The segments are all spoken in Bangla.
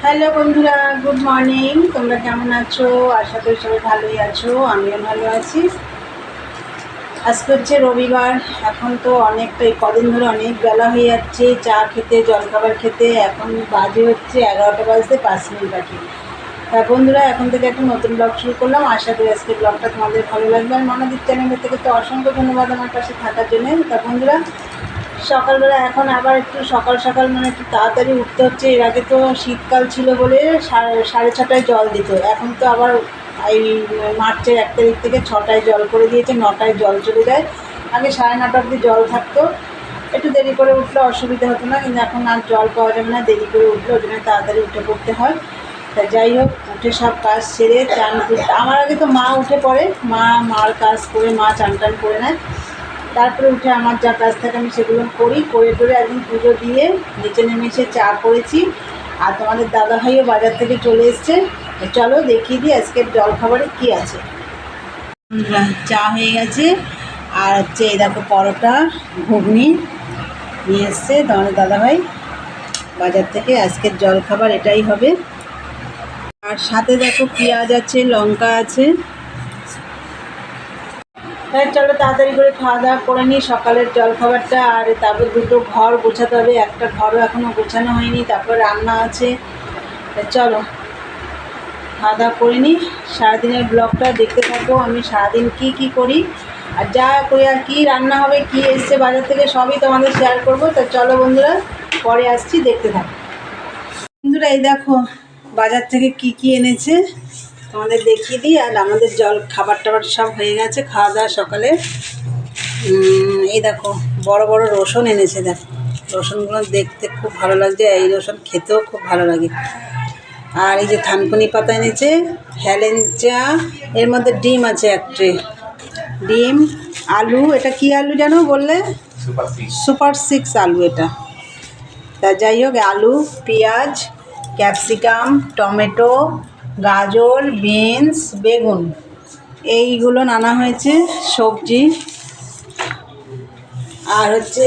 হ্যালো বন্ধুরা, গুড মর্নিং। তোমরা কেমন আছো? আশা করি সবাই ভালোই আছো, আমিও ভালো আছি। আজকে হচ্ছে রবিবার। এখন তো অনেকটা কদিন ধরে অনেক বেলা হয়ে যাচ্ছে চা খেতে, জলখাবার খেতে। এখন বাজে হচ্ছে 11টা বাজতে 5 মিনিট বাকি। তা বন্ধুরা, এখন থেকে একটা নতুন ব্লগ শুরু করলাম। আশা করি আজকে ব্লগটা তোমাদের ভালো লাগবে। আর মনোদীপ চ্যানেলের থেকে তো অসংখ্য ধন্যবাদ আমার পাশে থাকার জন্য। তা বন্ধুরা, সকালবেলা এখন আবার একটু সকাল সকাল মানে একটু তাড়াতাড়ি উঠতে হচ্ছে। এর আগে তো শীতকাল ছিল বলে সাড়ে ছটায় জল দিত। এখন তো আবার এই মার্চের 1 তারিখ থেকে 6টায় জল করে দিয়েছে, 9টায় জল চলে যায়। আগে 9:30 অবধি জল থাকতো, একটু দেরি করে উঠলে অসুবিধা হতো না, কিন্তু এখন আর জল পাওয়া যাবে না। দেরি করে উঠলে ওই জন্য তাড়াতাড়ি উঠে পড়তে হয়। তা যাই হোক, উঠে সব কাজ সেরে চান করতে, আমার আগে তো মা উঠে পড়ে, মার কাজ করে মা চান টান করে নেয়। তারপরে উঠে আমার যা কাজ থাকে আমি সেগুলো করি, করে টোরে একদিন পুজো দিয়ে নিচে নেমে এসে চা করেছি। আর তোমাদের দাদাভাইও বাজার থেকে চলে এসছে। চলো দেখিয়ে দিই আজকের জলখাবারে কী আছে। চা হয়ে গেছে, আর হচ্ছে এই দেখো পরোটা ঘুগনি নিয়ে এসছে তোমাদের দাদাভাই বাজার থেকে। আজকের জলখাবার এটাই হবে। আর সাথে দেখো পেঁয়াজ আছে, লঙ্কা আছে। হ্যাঁ চলো তাড়াতাড়ি করে খাওয়া দাওয়া করে নিই সকালের জলখাবারটা। আর তারপর দুটো ঘর গোছাতে হবে, একটা ঘরও এখনও গোছানো হয়নি। তারপর রান্না আছে। চলো খাওয়া দাওয়া করে নিই। সারাদিনের ব্লগটা দেখতে থাকো, আমি সারাদিন কি করি আর যা করি আর কী রান্না হবে, কি এসছে বাজার থেকে, সবই তোমাদের শেয়ার করবো। তা চলো বন্ধুরা, পরে আসছি, দেখতে থাকো। বন্ধুরা এই দেখো বাজার থেকে কি এনেছে তোমাদের দেখিয়ে দিই। আর আমাদের জল খাবার টাবার সব হয়ে গেছে, খাওয়া দাওয়া সকালে। এই দেখো বড় বড় রসুন এনেছে। দেখো রসুনগুলো দেখতে খুব ভালো লাগছে, এই রসুন খেতেও খুব ভালো লাগে। আর এই যে থানকুনি পাতা এনেছে, হেলেঞ্চা, এর মধ্যে ডিম আছে এক ট্রে, ডিম, আলু, এটা কি আলু জানো বললে? সুপার 6 আলু এটা। তা যাই হোক, আলু, পেঁয়াজ, ক্যাপসিকাম, টমেটো, গাজর, বিনস, বেগুন, এইগুলো নানা হয়েছে সবজি। আর হচ্ছে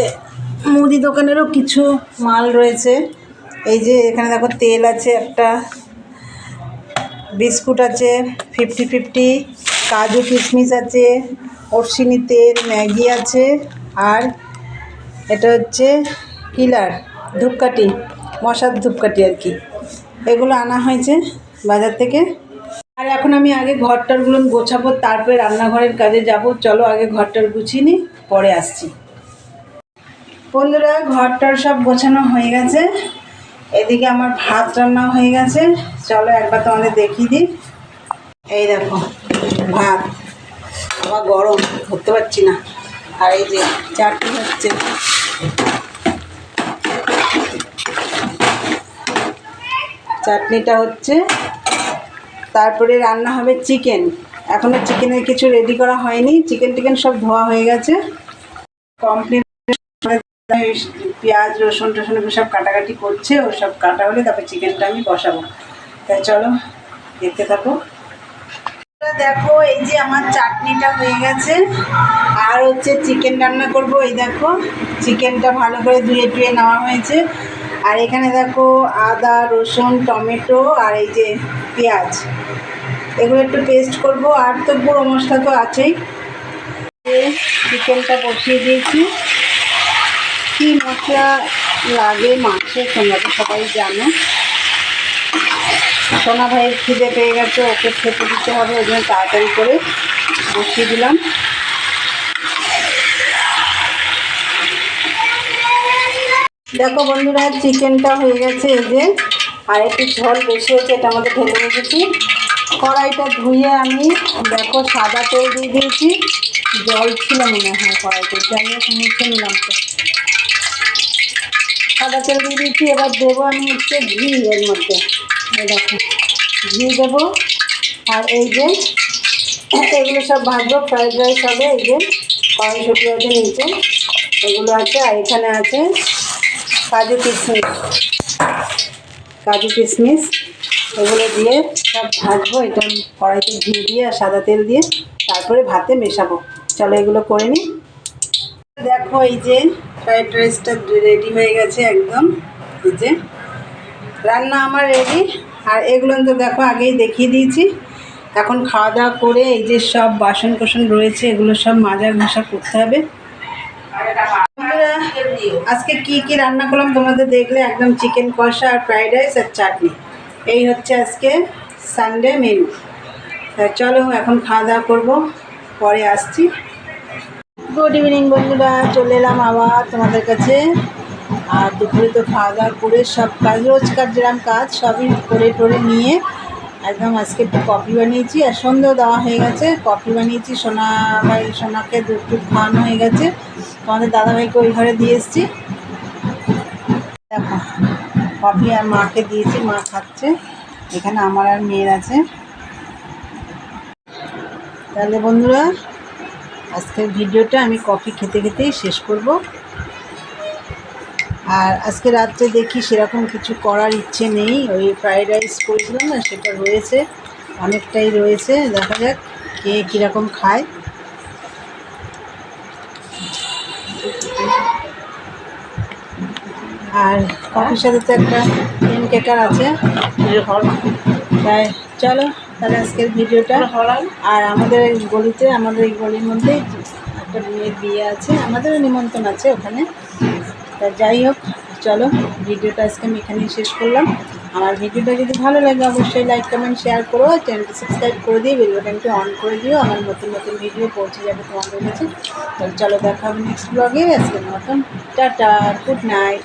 মুদি দোকানেরও কিছু মাল রয়েছে। এই যে এখানে দেখো তেল আছে একটা, বিস্কুট আছে 50-50, কাজু কিশমিশ আছে, অরসিনি তেল, ম্যাগি আছে। আর এটা হচ্ছে কিলার, ধূপকাঠি, মশার ধূপকাঠি আর কি। এগুলো আনা হয়েছে বাজার থেকে। আর এখন আমি আগে ঘরটারগুলো গোছাবো, তারপরে রান্নাঘরের কাজে যাব। চলো আগে ঘরটার গুছিয়ে নিই, পরে আসছি। বন্ধুরা ঘরটার সব গোছানো হয়ে গেছে, এদিকে আমার ভাত রান্না হয়ে গেছে। চলো একবার তোমাদের দেখিয়ে দিই। এই দেখো ভাত, আবার গরম ধরতে পারছি না। আর এই যে চাটনি হচ্ছে, চাটনিটা হচ্ছে। তারপরে রান্না হবে চিকেন। এখনও চিকেনের কিছু রেডি করা হয়নি, চিকেন টিকেন সব ধোয়া হয়ে গেছে কমপ্লিট। পেঁয়াজ রসুন টসুন সব কাটাকাটি করছে, ও সব কাটা হলে তারপর চিকেনটা আমি বসাবো। তাই চলো দেখতে থাকো। দেখো এই যে আমার চাটনিটা হয়ে গেছে, আর হচ্ছে চিকেন রান্না করব। এই দেখো চিকেনটা ভালো করে ধুয়ে টুয়ে নেওয়া হয়েছে। আর এখানে দেখো আদা রসুন টমেটো আর এই যে পেঁয়াজ, এগুলো একটু পেস্ট করব। আর তো গুঁড়ো মশলা তো আছেই। চিকেনটা বসিয়ে দিয়েছি। কী মশলা লাগে মাছে তোমরা তো সবাই জানো। সোনা ভাইয়ের খিদে পেয়ে গেছে, ওকে খেতে দিতে হবে, ওই জন্য তাড়াতাড়ি করে বসিয়ে দিলাম। দেখো বন্ধুরা চিকেনটা হয়ে গেছে এই যে। আর একটু ঝোল বেশি হয়েছে, এটা আমাদের ঢেলে রেখেছি। কড়াইটা ধুয়ে আমি দেখো সাদা তেল দিয়ে দিয়েছি, জল ছিল মনে হয় কড়াইতে, যাই হোক মুছে নিলাম। তো সাদা তেল দিয়ে দিয়েছি। এবার দেবো আমি হচ্ছে ঘি এর মধ্যে। এই দেখো ঘি দেবো। আর এই যে এগুলো সব ভাজবো, ফ্রাইড রাইস হবে। এই যে কড়াইশুঁটি আছে নিচে, এগুলো আছে। আর এখানে আছে কাজু কিশমিশ, কাজু কিশমিশ, এগুলো দিয়ে সব ভাজবো। এটা কড়াইতে ঘি দিয়ে আর সাদা তেল দিয়ে তারপরে ভাতে মেশাবো। চলো এগুলো করে নিই। দেখো এই যে ফ্রাইড রাইসটা রেডি হয়ে গেছে একদম। এই যে রান্না আমার রেডি। আর এগুলো তো দেখো আগেই দেখিয়ে দিয়েছি। এখন খাওয়া দাওয়া করে এই যে সব বাসন কোসন রয়েছে এগুলো সব মাজা ঘষা করতে হবে। আজকে কি কি রান্না করলাম তোমাদের দেখলে, একদম চিকেন কষা আর ফ্রাইড রাইস আর চাটনি। এই হচ্ছে আজকে সানডে মেনু। চলো এখন খাওয়া দাওয়া করবো, পরে আসছি। গুড ইভিনিং বন্ধুরা, চলে এলাম আবার তোমাদের কাছে। আর দুপুরে তো খাওয়া দাওয়া করে সব কাজ, রোজকার যেরকম কাজ সবই করে টোরে নিয়ে একদম আজকে একটু কফি বানিয়েছি। আর সন্ধ্যেও দেওয়া হয়ে গেছে, কফি বানিয়েছি। সোনাকে দুধ খাওয়ানো হয়ে গেছে। তোমাদের দাদাভাইকে ওই ঘরে দিয়ে এসেছি। দেখো কফি আর মাকে দিয়েছি, মা খাচ্ছে। এখানে আমার আর মেয়ের আছে। তাহলে বন্ধুরা আজকের ভিডিওটা আমি কফি খেতে খেতেই শেষ করব। আর আজকে রাত্রে দেখি সেরকম কিছু করার ইচ্ছে নেই। ওই ফ্রাইড রাইস করেছিলাম না, সেটা রয়েছে, অনেকটাই রয়েছে। দেখা যাক কে কীরকম খায়। আর কফির সাথে তো একটা পেন কেকার আছে। তাই চলো তাহলে আজকের ভিডিওটা। আর আমাদের গলিতে, আমাদের এই গলির মধ্যেই একটা মেয়ের বিয়ে আছে, আমাদেরও নিমন্ত্রণ আছে ওখানে। তা যাই হোক, চলো ভিডিওটা আজকে আমি এখানেই শেষ করলাম। আমার ভিডিওটা যদি ভালো লাগে অবশ্যই লাইক কমেন্ট শেয়ার করো, চ্যানেলটা সাবস্ক্রাইব করে দিয়ে বেল বাটনটি অন করে দিও, আমার নতুন নতুন ভিডিও পৌঁছে যাবে তোমাদের কাছে। তাহলে চলো দেখা হবে নেক্সট ব্লগে। আজকের মতন টাটা, গুড নাইট।